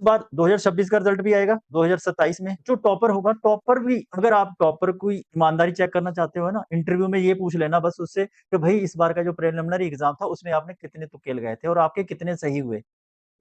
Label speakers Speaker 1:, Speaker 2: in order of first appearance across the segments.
Speaker 1: बार 2026 का रिजल्ट भी आएगा 2027 में। जो टॉपर होगा, टॉपर भी, अगर आप टॉपर की ईमानदारी चेक करना चाहते हो ना, इंटरव्यू में ये पूछ लेना बस उससे कि भाई इस बार का जो प्रिलिमिनरी एग्जाम था उसमें आपने कितने तुक्के लगाए थे और आपके कितने सही हुए।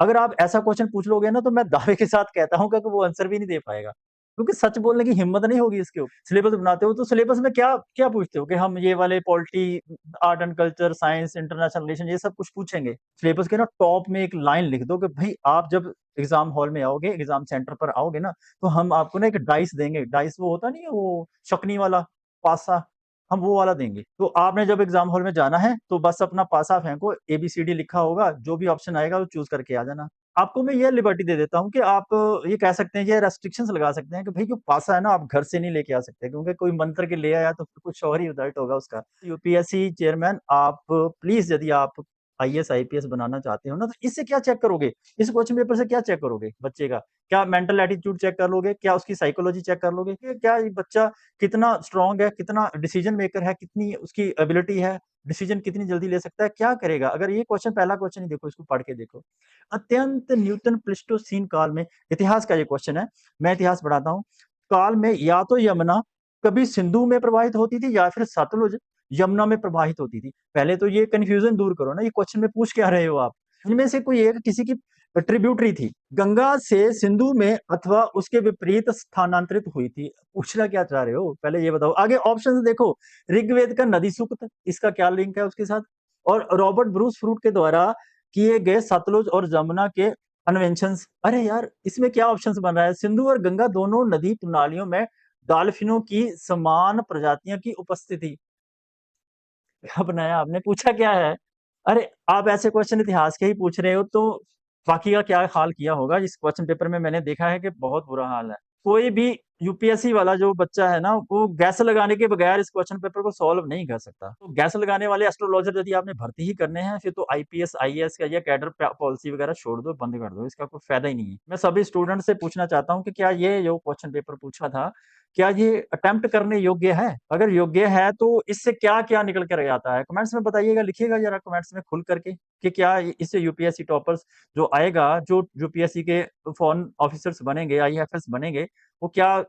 Speaker 1: अगर आप ऐसा क्वेश्चन पूछ लोगे ना, तो मैं दावे के साथ कहता हूँ कि वो आंसर भी नहीं दे पाएगा, क्योंकि सच बोलने की हिम्मत नहीं होगी इसके ऊपर। सिलेबस बनाते हो तो सिलेबस में क्या क्या पूछते हो कि हम ये वाले polity, art and culture, science, international relation, ये सब कुछ पूछेंगे। सिलेबस के ना टॉप में एक लाइन लिख दो कि भाई आप जब एग्जाम हॉल में आओगे, एग्जाम सेंटर पर आओगे ना, तो हम आपको ना एक डाइस देंगे। डाइस वो होता नहीं है, वो शकुनी वाला पासा, हम वो वाला देंगे। तो आपने जब एग्जाम हॉल में जाना है तो बस अपना पासा फेंको, एबीसीडी लिखा होगा, जो भी ऑप्शन आएगा वो चूज करके आ जाना। आपको मैं ये लिबर्टी दे देता हूँ कि आप ये कह सकते हैं, ये रेस्ट्रिक्शंस लगा सकते हैं कि भाई जो पासा है ना, आप घर से नहीं लेके आ सकते, क्योंकि कोई मंत्र के ले आया तो फिर कुछ और ही रिजल्ट होगा उसका। यूपीएससी चेयरमैन, आप प्लीज, यदि आप आईएएस आईपीएस बनाना चाहते हो ना, तो इससे क्या चेक करोगे, इस क्वेश्चन पेपर से क्या चेक करोगे बच्चे का? क्या मेंटल एटीट्यूड चेक कर लोगे? क्या उसकी साइकोलॉजी चेक कर लोगे कि क्या ये बच्चा कितना स्ट्रांग है, कितना डिसीजन मेकर है, कितनी उसकी एबिलिटी है, डिसीजन कितनी जल्दी ले सकता है, क्या करेगा? अगर ये क्वेश्चन, पहला क्वेश्चन ही देखो, इसको पढ़ के देखो। अत्यंत न्यूटन प्लिस्टोसीन काल में, इतिहास का ये क्वेश्चन है, मैं इतिहास पढ़ाता हूँ। काल में या तो यमुना कभी सिंधु में प्रवाहित होती थी या फिर सतलुज यमुना में प्रवाहित होती थी। पहले तो ये कंफ्यूजन दूर करो ना, ये क्वेश्चन में पूछ क्या रहे हो आप? इनमें से कोई एक किसी की ट्रिब्यूटरी थी, गंगा से सिंधु में अथवा उसके विपरीत स्थानांतरित हुई थी। पूछना क्या चाह रहे हो, पहले ये बताओ। आगे ऑप्शन देखो, ऋग्वेद का नदी सूक्त, इसका क्या लिंक है उसके साथ? और रॉबर्ट ब्रूस फ्रूट के द्वारा किए गए सतलुज और जमुना के अन्वेंशंस। अरे यार, इसमें क्या ऑप्शंस बन रहा है? सिंधु और गंगा दोनों नदी प्रणालियों में डॉल्फिनों की समान प्रजातियों की उपस्थिति। क्या बनाया आपने, पूछा क्या है? अरे आप ऐसे क्वेश्चन इतिहास के ही पूछ रहे हो, तो बाकी का क्या हाल किया होगा इस क्वेश्चन पेपर में? मैंने देखा है कि बहुत बुरा हाल है। कोई भी यूपीएससी वाला जो बच्चा है ना, वो गैस लगाने के बगैर इस क्वेश्चन पेपर को सॉल्व नहीं कर सकता। तो गैस लगाने वाले एस्ट्रोलॉजर यदि आपने भर्ती ही करने हैं, फिर तो आईपीएस आईएएस का या कैडर पॉलिसी वगैरह छोड़ दो, बंद कर दो, इसका कोई फायदा ही नहीं है। मैं सभी स्टूडेंट से पूछना चाहता हूँ कि क्या ये जो क्वेश्चन पेपर पूछा था, क्या ये अटेम्प्ट करने योग्य है? अगर योग्य है तो इससे क्या क्या निकल कर आता है? कमेंट्स में बताइएगा, लिखिएगा जरा कमेंट्स में खुल करके कि क्या इससे यूपीएससी टॉपर्स जो आएगा, जो यूपीएससी के फॉरेन ऑफिसर्स बनेंगे, आईएफएस बनेंगे, वो क्या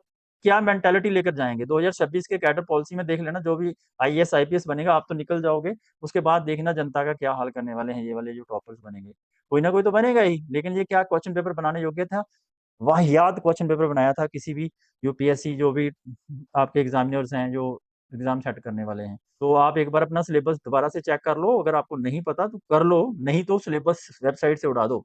Speaker 1: क्या मेंटालिटी लेकर जाएंगे? 2026 के कैडर पॉलिसी में देख लेना, जो भी आईएएस आईपीएस बनेगा, आप तो निकल जाओगे, उसके बाद देखना जनता का क्या हाल करने वाले हैं ये वाले जो टॉपर्स बनेंगे। कोई ना कोई तो बनेगा ही, लेकिन ये क्या क्वेश्चन पेपर बनाने योग्य था? वाहियात क्वेश्चन पेपर बनाया था किसी भी यूपीएससी, जो भी आपके एग्जामिनर्स हैं, जो एग्जाम सेट करने वाले हैं। तो आप एक बार अपना सिलेबस दोबारा से चेक कर लो, अगर आपको नहीं पता तो कर लो, नहीं तो सिलेबस वेबसाइट से उड़ा दो।